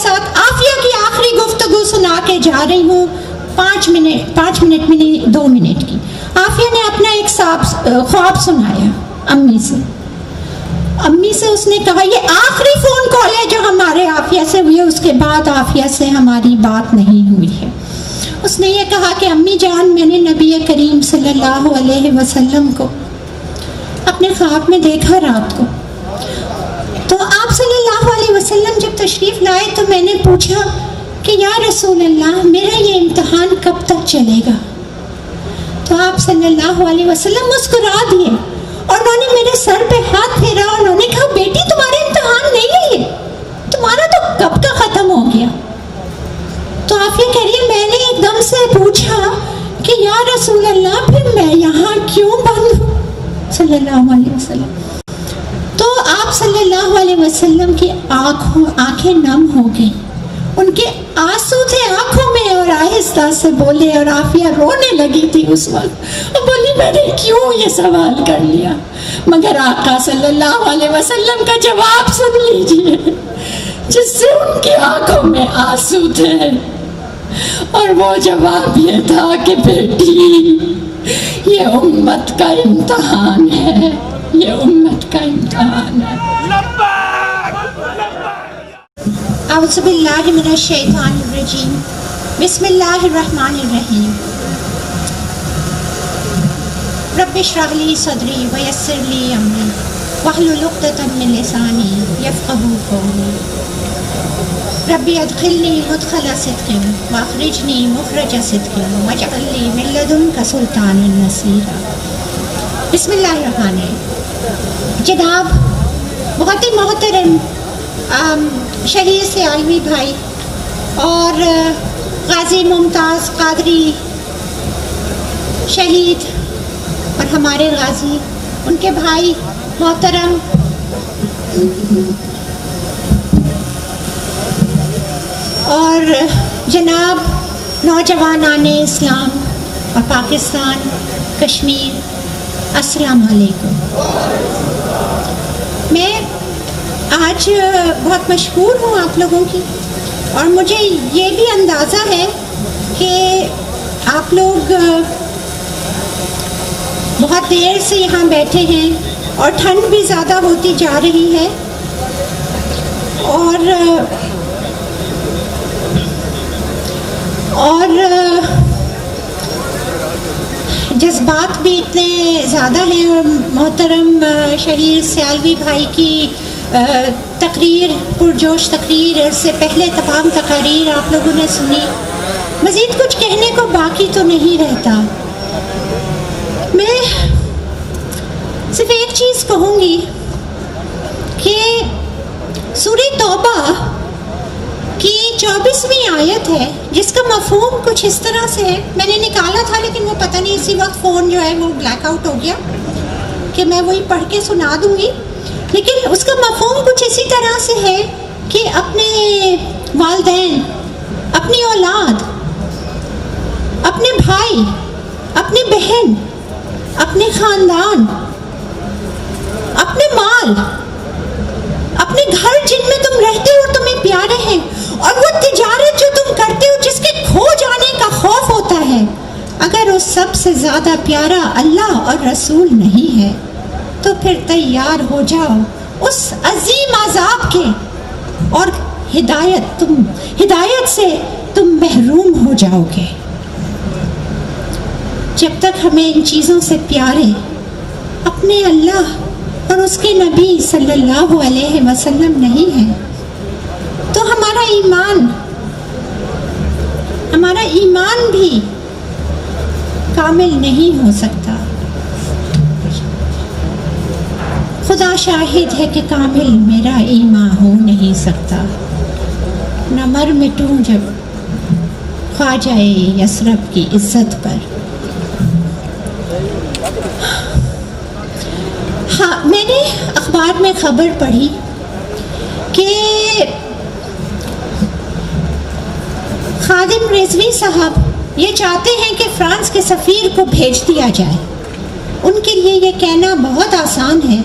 ساتھ عافیہ کی آخری گفتگو سنا کے جا رہی ہوں، 5 منٹ میں نہیں 2 منٹ کی. عافیہ نے اپنا ایک خواب سنایا امی سے اس نے کہا یہ آخری فون کال ہے جو ہمارے عافیہ سے ہوئی ہے، اس کے بعد عافیہ سے ہماری بات نہیں ہوئی ہے. اس نے یہ کہا کہ امی جان، میں نے نبی کریم صلی اللہ علیہ وسلم کو اپنے خواب میں دیکھا رات کو. تو آپ صلی اللہ علیہ وسلم جب تشریف لائے تو میں نے پوچھا کہ یا رسول اللہ میرا یہ امتحان کب تک چلے گا؟ تو آپ صلی اللہ علیہ وسلم مسکرا دیے اور انہوں نے میرے سر پہ ہاتھ پھیرا اور انہوں نے کہا بیٹی تمہارا امتحان نہیں ہے، یہ تمہارا تو کب کا ختم ہو گیا. تو عافیہ کہہ رہی ہے میں نے ایک دم سے پوچھا کہ یا رسول اللہ پھر میں یہاں کیوں بند ہوں صلی اللہ علیہ وسلم. تو آپ صلی اللہ علیہ وسلم کی آنکھیں نم ہو گئی، ان کے آنسو تھے آنکھوں میں اور آہستہ سے بولے، اور عافیہ رونے لگی تھی اس وقت اور بولی میں نے کیوں یہ سوال کر لیا. مگر آقا صلی اللہ علیہ وسلم کا جواب سن لیجئے جس سے ان کی آنکھوں میں آنسو تھے، اور وہ جواب یہ تھا کہ بیٹی یہ امت کا امتحان ہے، یہ امت کا امتحان ہے. اعوذ باللہ من الشیطان الرجیم، بسم اللہ الرحمن الرحیم. رب اشرح لی صدری ویسر لی امری واحلل عقدۃ من لسانی یفقہوا قولی. ربی ادخلنی مدخل صدق واخرجنی مخرج صدق واجعل لی من لدنک سلطانا نصیرا. بسم اللہ الرحمن الرحیم. جناب بہت ہی محترم شہید سیالوی بھائی اور غازی ممتاز قادری شہید اور ہمارے غازی، ان کے بھائی محترم اور جناب نوجوانان اسلام اور پاکستان کشمیر، السلام علیکم. میں آج بہت مشہور ہوں آپ لوگوں کی، اور مجھے یہ بھی اندازہ ہے کہ آپ لوگ بہت دیر سے یہاں بیٹھے ہیں اور ٹھنڈ بھی زیادہ ہوتی جا رہی ہے، اور جذبات بھی اتنے زیادہ ہیں. اور محترم شہید سیالوی بھائی کی تقریر، پرجوش تقریر، اس سے پہلے تمام تقاریر آپ لوگوں نے سنی. مزید کچھ کہنے کو باقی تو نہیں رہتا. میں صرف ایک چیز کہوں گی کہ سورہ توبہ کی 24ویں آیت ہے جس کا مفہوم کچھ اس طرح سے ہے. میں نے نکالا تھا لیکن وہ پتہ نہیں اسی وقت فون جو ہے وہ بلیک آؤٹ ہو گیا کہ میں وہی پڑھ کے سنا دوں گی، لیکن اس کا مفہوم کچھ اسی طرح سے ہے کہ اپنے والدین، اپنی اولاد، اپنے بھائی، اپنی بہن، اپنے خاندان، اپنے مال، اپنے گھر جن میں تم رہتے ہو اور تمہیں پیارے ہیں، اور وہ تجارت جو تم کرتے ہو جس کے کھو جانے کا خوف ہوتا ہے، اگر اس سب سے زیادہ پیارا اللہ اور رسول نہیں ہے تو پھر تیار ہو جاؤ اس عظیم عذاب کے، اور ہدایت سے تم محروم ہو جاؤ گے. جب تک ہمیں ان چیزوں سے پیارے اپنے اللہ اور اس کے نبی صلی اللہ علیہ وسلم نہیں ہے تو ہمارا ایمان بھی کامل نہیں ہو سکتا. خدا شاہد ہے کہ کامل میرا ایمان ہو نہیں سکتا. نہ مر مٹوں جب خواجہ یثرب کی عزت پر. ہاں، میں نے اخبار میں خبر پڑھی کہ خادم رضوی صاحب یہ چاہتے ہیں کہ فرانس کے سفیر کو بھیج دیا جائے. ان کے لیے یہ کہنا بہت آسان ہے،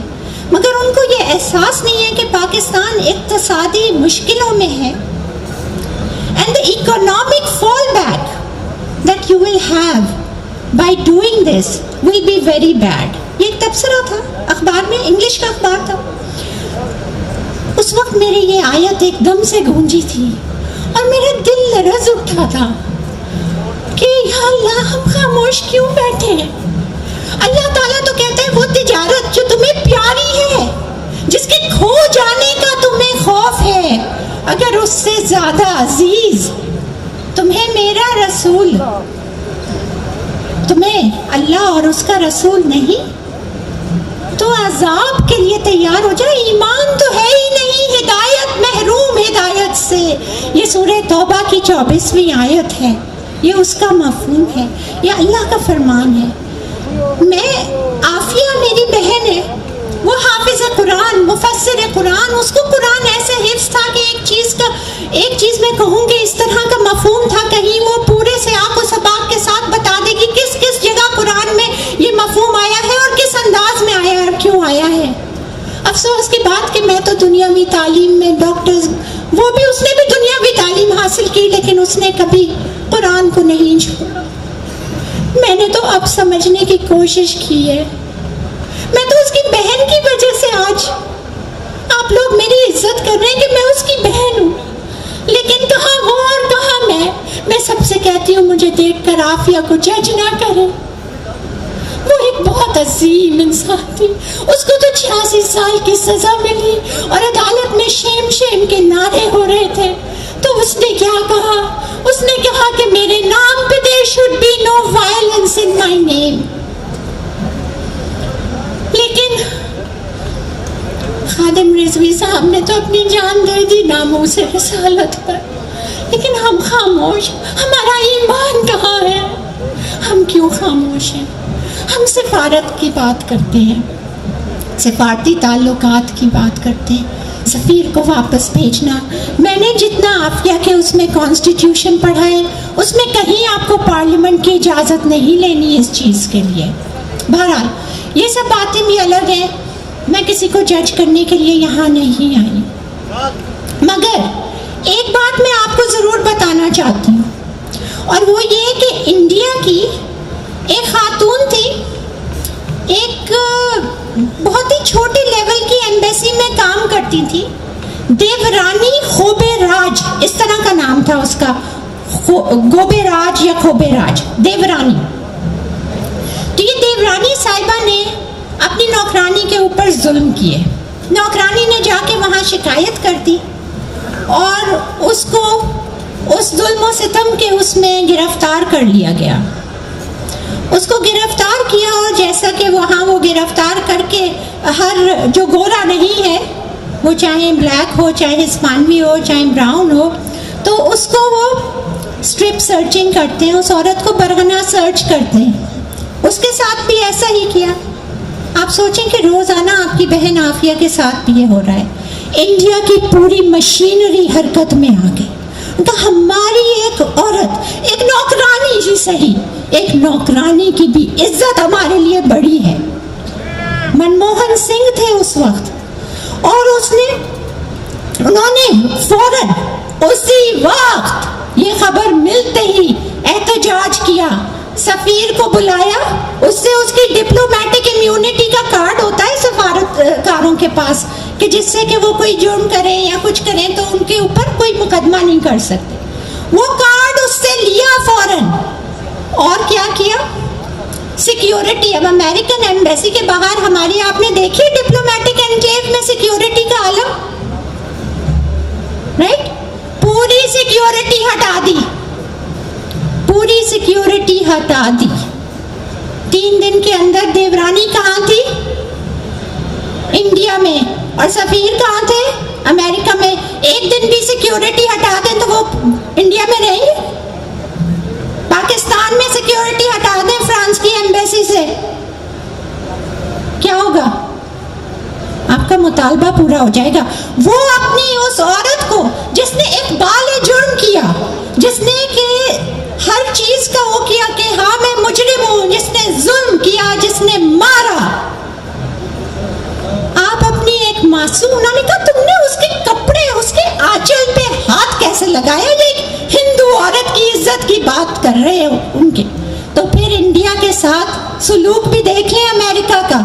مگر ان کو یہ احساس نہیں ہے کہ پاکستان اقتصادی مشکلوں میں ہے and the economic fallback that you will have by doing this will be very bad. یہ ایک تبصرہ تھا اخبار میں, انگلش کا اخبار تھا. اس وقت میری یہ آیت ایک دم سے گونجی تھی اور میرا دل لرز اٹھا تھا کہ یا اللہ ہم خاموش کیوں بیٹھے ہیں. اللہ تعالیٰ تو کہتا ہے وہ تجارت جو تمہیں پیاری ہے, جس کے کھو جانے کا تمہیں خوف ہے, اگر اس سے زیادہ عزیز تمہیں میرا رسول, تمہیں اللہ اور اس کا رسول نہیں, تو عذاب کے لیے تیار ہو جائے. ایمان تو ہے ہی نہیں, ہدایت, محروم ہدایت سے. یہ سورہ توبہ کی 24ویں آیت ہے, یہ اس کا مفہوم ہے, یہ اللہ کا فرمان ہے. میں عافیہ میری بہن ہے, وہ حافظ قرآن, مفسر قرآن, اس کو قرآن ایسے حفظ تھا کہ ایک چیز میں کہوں گی اس طرح کا مفہوم تھا, کہیں وہ پورے سے آنکھ و سباق کے ساتھ بتا دے گی کس کس جگہ قرآن میں یہ مفہوم آیا ہے اور کس انداز میں آیا ہے اور کیوں آیا ہے. افسوس کی بات کہ میں تو دنیاوی تعلیم میں, ڈاکٹرز, وہ بھی, اس نے بھی دنیاوی تعلیم حاصل کی لیکن اس نے کبھی قرآن کو نہیں چھوڑا. میں نے تو اب سمجھنے کی کوشش کی ہے. میں تو اس کی بہن کی وجہ سے آج آپ لوگ میری عزت کر رہے ہیں کہ میں اس کی بہن ہوں, لیکن کہاں وہ اور کہاں میں سب سے کہتی ہوں مجھے دیکھ کر عافیہ کو جج نہ کریں. وہ ایک بہت عظیم انسان تھی, اس کو تو 86 سال کی سزا ملی اور عدالت میں شیم شیم کے نعرے ہو رہے تھے. تو اس نے کیا کہا؟ اس نے کہا کہ میرے نام پہ there should be no violence in my name. لیکن خادم رضوی صاحب نے تو اپنی جان دے دی ناموس رسالت پر, لیکن ہم خاموش. ہمارا ایمان کہاں ہے؟ ہم کیوں خاموش ہیں؟ ہم سفارت کی بات کرتے ہیں, سفارتی تعلقات کی بات کرتے ہیں, سفیر کو واپس بھیجنا. میں نے جتنا عافیہ کے اس میں کانسٹیٹیوشن پڑھا ہے, اس میں کہیں آپ کو پارلیمنٹ کی اجازت نہیں لینی اس چیز کے لیے. بہرحال یہ سب باتیں بھی الگ ہیں, میں کسی کو جج کرنے کے لیے یہاں نہیں آئی. مگر ایک بات میں آپ کو ضرور بتانا چاہتی ہوں, اور وہ یہ کہ انڈیا کی ایک خاتون تھی, ایک بہت ہی چھوٹے لیول کی ایمبیسی میں کام کرتی تھی, دیورانی خوبے راج, اس طرح کا نام تھا اس کا, گوبے راج یا کھوبے راج, دیورانی. تو یہ دیورانی صاحبہ نے اپنی نوکرانی کے اوپر ظلم کیے. نوکرانی نے جا کے وہاں شکایت کر دی اور اس کو اس ظلم و ستم کے اس میں گرفتار کر لیا گیا. اس کو گرفتار کیا اور جیسا کہ وہاں وہ گرفتار کر کے ہر جو گورا نہیں ہے, وہ چاہے بلیک ہو, چاہے ہسپانوی ہو, چاہے براؤن ہو, تو اس کو وہ اسٹرپ سرچنگ کرتے ہیں, اس عورت کو برہنہ سرچ کرتے ہیں. اس کے ساتھ بھی ایسا ہی کیا. آپ سوچیں کہ روزانہ آپ کی بہن عافیہ کے ساتھ بھی یہ ہو رہا ہے. انڈیا کی پوری مشینری حرکت میں آ گئی. ہماری ایک عورت, ایک نوکرانی ہی صحیح, ایک نوکرانی کی بھی عزت ہمارے لیے بڑی ہے. منموہن سنگھ تھے اس وقت, اور انہوں نے فوراً اسی وقت یہ خبر ملتے ہی احتجاج کیا, سفیر کو بلایا, اس سے اس کی ڈپلومیٹک امیونٹی کا کارڈ ہوتا ہے سفارتکاروں کے پاس, کہ جس سے کہ وہ کوئی جرم کریں یا کچھ کریں تو ان کے اوپر کوئی مقدمہ نہیں کر سکتے. وہ کارڈ اس سے لیا فوراً, اور کیا کیا؟ سیکیورٹی. اب امریکن ایمبیسی کے باہر ہماری آپ نے دیکھی ڈپلومیٹک انکلیو میں سیکیورٹی کا عالم, رائٹ؟ پوری سیکیورٹی ہٹا دی, پوری سیکیورٹی ہٹا دی. 3 دن کے اندر دیورانی کہاں تھی؟ انڈیا میں. اور سفیر کہاں تھے؟ امریکہ میں. ایک دن بھی سیکیورٹی ہٹا دیں تو وہ انڈیا میں رہیں گے؟ پاکستان میں سیکیورٹی ہٹا دیں فرانس کی ایمبیسی سے, کیا ہوگا؟ آپ کا مطالبہ پورا ہو جائے گا. وہ اپنی اس عورت کو جس نے اقبال جرم کیا, جس نے کہ ہر چیز کا وہ کیا کہ ہاں میں مجرم ہوں, جس نے ظلم کیا, جس نے مارا, آپ اپنی ایک معصوم, انہوں نے کہا تم نے اس کے کپڑے, اس کے آنچل پہ ہاتھ کیسے لگایا؟ یہ عورت کی عزت کی بات کر رہے ہو ان کے، تو پھر انڈیا کے ساتھ سلوک بھی دیکھ لیں امریکہ کا.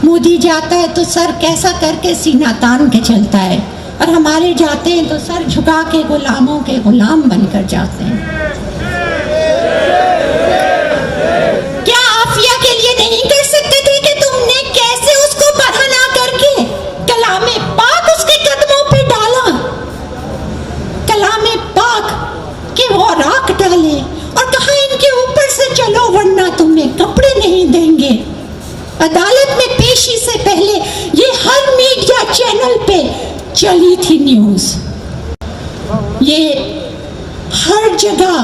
مودی جاتا ہے تو سر کیسا کر کے سینہ تان کے چلتا ہے، اور ہمارے جاتے ہیں تو سر جھکا کے غلاموں کے غلام بن کر جاتے ہیں. کیا عافیہ کے لیے نہیں کر سکتے تھے کہ تم نے کیسے اس کو بہانا کر کے کلام پاک اس کے قدموں پہ ڈالا، کلام پاک کہ وہ راکھ ڈالے، اور کہا ان کے اوپر سے چلو ورنہ تمہیں کپڑے نہیں دیں گے. عدالت میں پیشی سے پہلے یہ ہر میڈیا چینل پہ چلی تھی نیوز، یہ ہر جگہ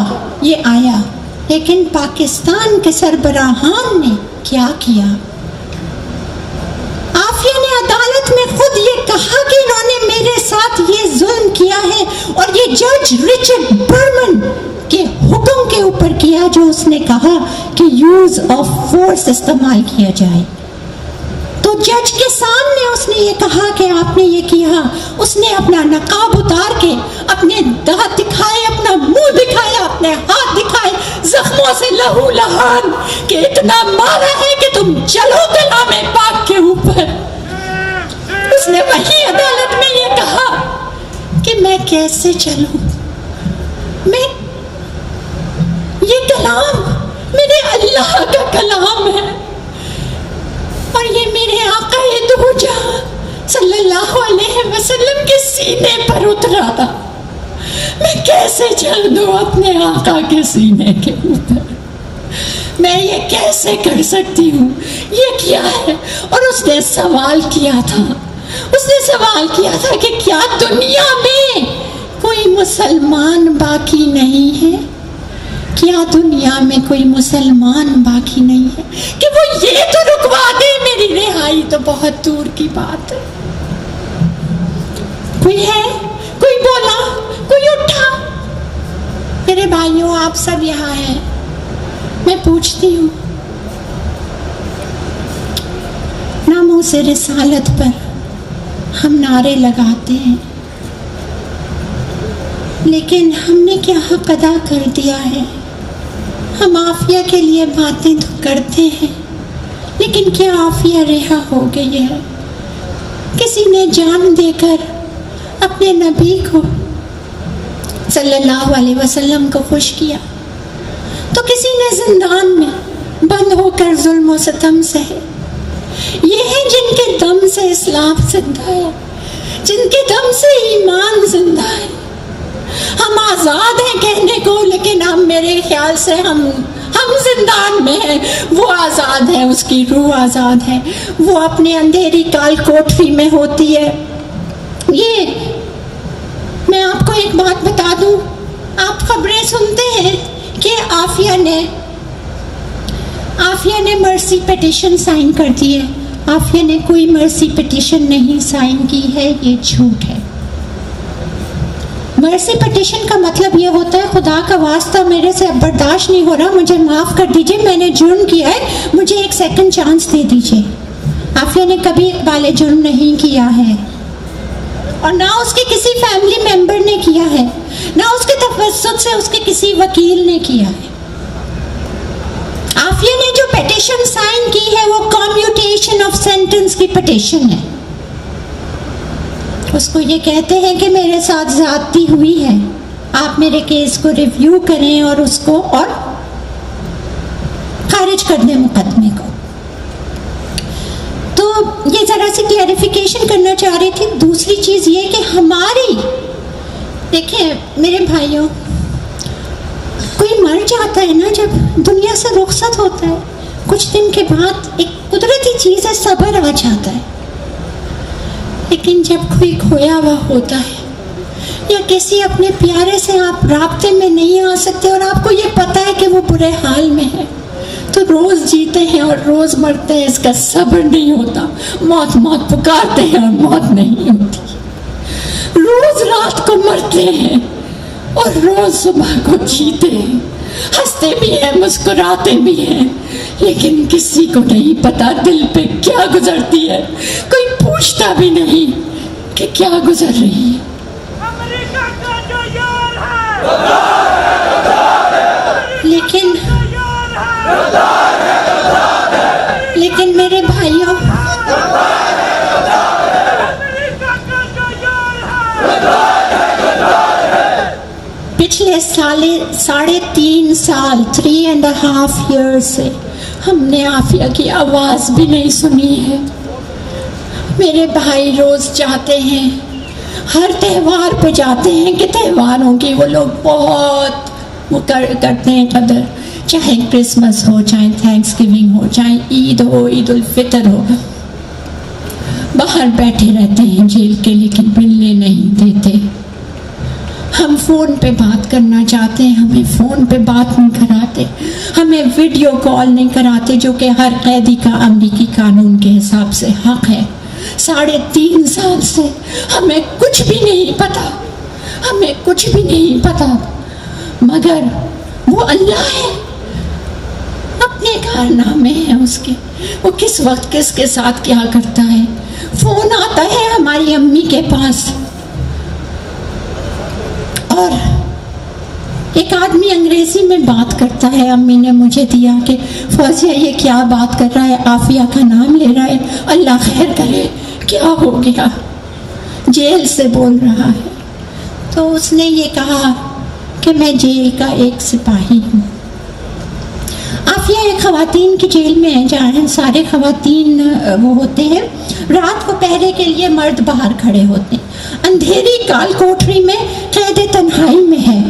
یہ آیا. لیکن پاکستان کے سربراہان نے کیا کیا؟ عافیہ نے عدالت میں خود یہ کہا کہ انہوں نے میرے ساتھ یہ ظلم کیا ہے، اور یہ جج رچرڈ برمن کے حکم کے اوپر کیا جو اس نے کہا کہ یوز آف فورس استعمال کیا جائے. تو جج کے سامنے اس نے یہ کہا کہ آپ نے یہ کیا. اس نے اپنا نقاب اتار کے اپنے دانت دکھائے، اپنا منہ دکھایا، اپنے ہاتھ دکھائے، زخموں سے لہو لہان کہ اتنا مارا ہے کہ تم چلو کلام پاک کے اوپر. اس نے وہی عدالت میں یہ کہا کہ میں کیسے چلوں، میں یہ کلام میرے اللہ کا کلام ہے، اور یہ میرے آقا دو جہاں صلی اللہ علیہ وسلم کے سینے پر اترا تھا. میں کیسے چل دوں اپنے آقا کے سینے کے اوپر؟ میں یہ کیسے کر سکتی ہوں؟ یہ کیا ہے؟ اور اس نے سوال کیا تھا، اس نے سوال کیا تھا کہ کیا دنیا میں کوئی مسلمان باقی نہیں ہے؟ کیا دنیا میں کوئی مسلمان باقی نہیں ہے کہ وہ یہ تو رکوا دے میری رہائی؟ تو بہت دور کی بات ہے. کوئی ہے؟ کوئی بولا؟ کوئی اٹھا؟ میرے بھائیوں، آپ سب یہاں ہیں، میں پوچھتی ہوں، ناموں سے رسالت پر ہم نعرے لگاتے ہیں، لیکن ہم نے کیا حق ادا کر دیا ہے؟ ہم عافیہ کے لیے باتیں تو کرتے ہیں، لیکن کیا عافیہ رہا ہو گئی ہے؟ کسی نے جان دے کر اپنے نبی کو صلی اللہ علیہ وسلم کو خوش کیا، تو کسی نے زندان میں بند ہو کر ظلم و ستم سہے. یہ ہیں جن کے دم سے اسلام زندہ ہے، جن کے دم سے ایمان زندہ ہے. ہم آزاد ہیں کہنے کو، لیکن ہم میرے خیال سے ہم زندان میں ہیں. وہ آزاد ہے، اس کی روح آزاد ہے، وہ اپنے اندھیری کال کوٹری میں ہوتی ہے. یہ میں آپ کو ایک بات بتا دوں، آپ خبریں سنتے ہیں کہ عافیہ نے مرسی پیٹیشن سائن کر دی ہے. عافیہ نے کوئی مرسی پیٹیشن نہیں سائن کی ہے، یہ جھوٹ ہے. مرسی پیٹیشن کا مطلب یہ ہوتا ہے خدا کا واسطہ میرے سے اب برداشت نہیں ہو رہا، مجھے معاف کر دیجئے، میں نے جرم کیا ہے، مجھے ایک سیکنڈ چانس دے دیجئے. عافیہ نے کبھی اقبال جرم نہیں کیا ہے، اور نہ اس کے کسی فیملی ممبر نے کیا ہے، نہ اس کے تفسد سے اس کے کسی وکیل نے کیا ہے. عافیہ نے جو پیٹیشن سائن کی ہے وہ کمیوٹیشن آف سینٹنس کی پیٹیشن ہے. اس کو یہ کہتے ہیں کہ میرے ساتھ زیادتی ہوئی ہے، آپ میرے کیس کو ریویو کریں اور اس کو اور خارج کر دیں مقدمے کو. تو یہ ذرا سی کلیریفیکیشن کرنا چاہ رہی تھی. دوسری چیز یہ کہ ہماری، دیکھیں میرے بھائیوں، کوئی مر جاتا ہے نا، جب دنیا سے رخصت ہوتا ہے کچھ دن کے بعد ایک قدرتی چیز ہے، صبر آ جاتا ہے. لیکن جب کوئی کھویا ہوا ہوتا ہے یا کسی اپنے پیارے سے آپ رابطے میں نہیں آ سکتے اور آپ کو یہ پتہ ہے کہ وہ برے حال میں ہے، تو روز جیتے ہیں اور روز مرتے ہیں، اس کا صبر نہیں ہوتا. موت موت پکارتے ہیں اور موت نہیں ہوتی. روز رات کو مرتے ہیں اور روز صبح کو جیتے ہیں، ہنستے بھی ہیں، مسکراتے بھی ہیں، لیکن کسی کو نہیں پتا دل پہ کیا گزرتی ہے. کوئی پوچھتا بھی نہیں کہ کیا گزر رہی ہے. امریکہ کا جو یار ہے پچھلے 3.5 سال 3.5 years سے ہم نے عافیہ کی آواز بھی نہیں سنی ہے. میرے بھائی روز جاتے ہیں, ہر تہوار پہ جاتے ہیں کہ تہواروں کی وہ لوگ بہت وہ کرتے ہیں قدر, چاہے کرسمس ہو, چاہے تھینکس گیونگ ہو, چاہے عید ہو, عید الفطر ہو. باہر بیٹھے رہتے ہیں جیل کے, لیکن ملنے نہیں دیتے. ہم فون پہ بات کرنا چاہتے ہیں, ہمیں فون پہ بات نہیں کراتے, ہمیں ویڈیو کال نہیں کراتے, جو کہ ہر قیدی کا امریکی قانون کے حساب سے حق ہے. 3.5 سال سے ہمیں کچھ بھی نہیں پتا, ہمیں کچھ بھی نہیں پتا, مگر وہ اللہ ہے, اپنے کارنامے ہیں اس کے, وہ کس وقت کس کے ساتھ کیا کرتا ہے. فون آتا ہے ہماری امی کے پاس, اور ایک آدمی انگریزی میں بات کرتا ہے, امی نے مجھے دیا کہ فوزیہ یہ کیا بات کر رہا ہے, عافیہ کا نام لے رہا ہے, اللہ خیر کرے, کیا ہو گیا, جیل سے بول رہا ہے. تو اس نے یہ کہا کہ میں جیل کا ایک سپاہی ہوں. عافیہ ایک خواتین کی جیل میں ہے جہاں سارے خواتین وہ ہوتے ہیں, رات کو پہرے کے لیے مرد باہر کھڑے ہوتے ہیں. اندھیری کال کوٹری میں قید تنہائی میں ہے.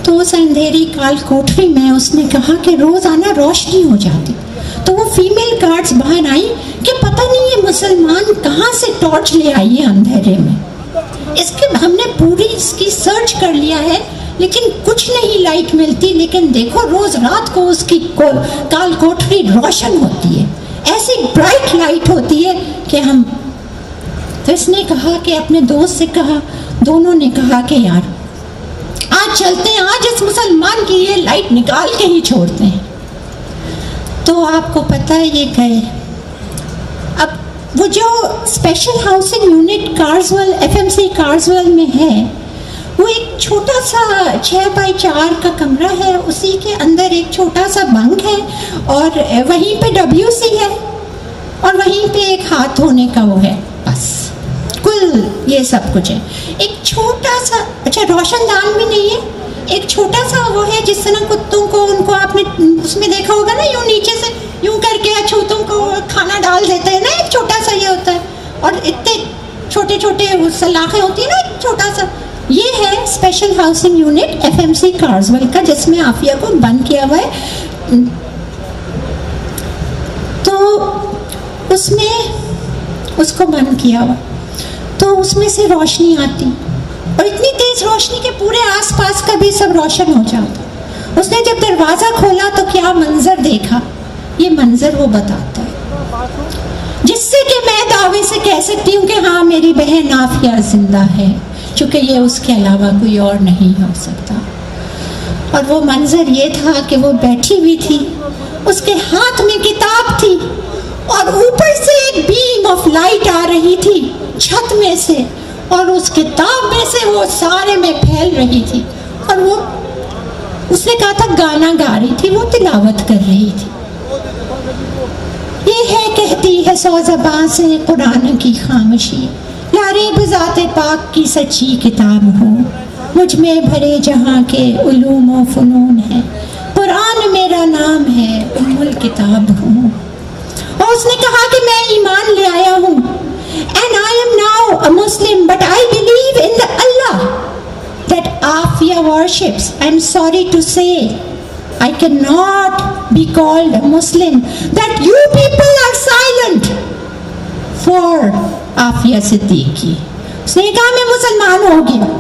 تو اس اندھیری کال کوٹری میں اس نے کہا کہ روزانہ روشنی ہو جاتی. تو وہ فیمیل گارڈز باہر آئی کہ پتہ نہیں یہ مسلمان کہاں سے ٹارچ لے آئی ہے اندھیرے میں. اس کے ہم نے پوری اس کی سرچ کر لیا ہے لیکن کچھ نہیں لائٹ ملتی. لیکن دیکھو روز رات کو اس کی کال کوٹری روشن ہوتی ہے, ایسی برائٹ لائٹ ہوتی ہے کہ ہم. تو اس نے کہا کہ اپنے دوست سے کہا, دونوں نے کہا کہ یار آج چلتے ہیں, آج اس مسلمان کی یہ لائٹ نکال کے ہی چھوڑتے ہیں. تو آپ کو پتہ ہے یہ گئے. اب وہ جو اسپیشل ہاؤسنگ یونٹ کارزول FMC کارزول میں ہے, وہ ایک چھوٹا سا 6x4 کا کمرہ ہے, اسی کے اندر ایک چھوٹا سا بنک ہے, اور وہیں پہ WC ہے, اور وہیں پہ ایک ہاتھ دھونے کا وہ ہے, بس کل یہ سب کچھ ہے. ایک چھوٹا سا, اچھا روشن دان بھی نہیں ہے, ایک چھوٹا سا وہ ہے جس طرح کتوں کو, ان کو آپ نے اس میں دیکھا ہوگا نا, یوں نیچے سے یوں کر کے اچھوتوں کو کھانا ڈال دیتے ہیں نا, ایک چھوٹا سا یہ ہوتا ہے, اور اتنے چھوٹے چھوٹے سلاخیں ہوتی ہیں نا, ایک چھوٹا سا. یہ ہے اسپیشل ہاؤسنگ یونٹ FMC کارزول کا, جس میں عافیہ کو بند کیا ہوا ہے. تو اس میں اس کو بند کیا ہوا, تو اس میں سے روشنی آتی, اور اتنی تیز روشنی کہ پورے آس پاس کا بھی سب روشن ہو جاتا. اس نے جب دروازہ کھولا تو کیا منظر دیکھا, یہ منظر وہ بتاتا ہے جس سے کہ میں دعوے سے کہہ سکتی ہوں کہ ہاں میری بہن عافیہ زندہ ہے, چونکہ یہ اس کے علاوہ کوئی اور نہیں ہو سکتا. اور وہ منظر یہ تھا کہ وہ بیٹھی ہوئی تھی, اس کے ہاتھ میں کتاب تھی, اور اوپر سے ایک بیم آف لائٹ آ رہی تھی چھت میں سے, اور اس کتاب میں سے وہ سارے میں پھیل رہی تھی. اور وہ اس نے کہا تھا گانا گا رہی تھی, وہ تلاوت کر رہی تھی. یہ ہے کہتی ہے 100 زبان سے قرآن کی خاموشی, لاریب ذات پاک کی سچی کتاب ہو, مجھ میں بھرے جہاں کے علوم و فنون ہے, قرآن میرا نام ہے, ام الکتاب ہوں. اور اس نے کہا کہ میں ایمان لے آیا ہوں, and I am now a Muslim, but I believe in the Allah that Afia worships. I'm sorry to say I cannot be called a Muslim, that you people are silent for Afia Siddiqui. اس نے کہا میں مسلمان ہو گیا,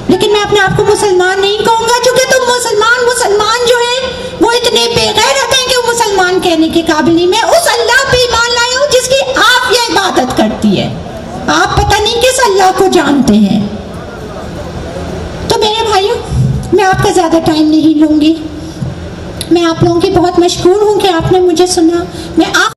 لیکن میں اپنے آپ کو مسلمان نہیں کہوں گا, چونکہ تم مسلمان جو ہیں وہ اتنے بے غیرت ہیں کہ وہ مسلمان کہنے کے قابل نہیں. میں اس اللہ پہ ایمان لائی ہوں جس کی آپ یہ عبادت کرتی ہے, آپ پتہ نہیں کس اللہ کو جانتے ہیں. تو میرے بھائیوں, میں آپ کا زیادہ ٹائم نہیں لوں گی. میں آپ لوگوں کی بہت مشکور ہوں کہ آپ نے مجھے سنا. میں آپ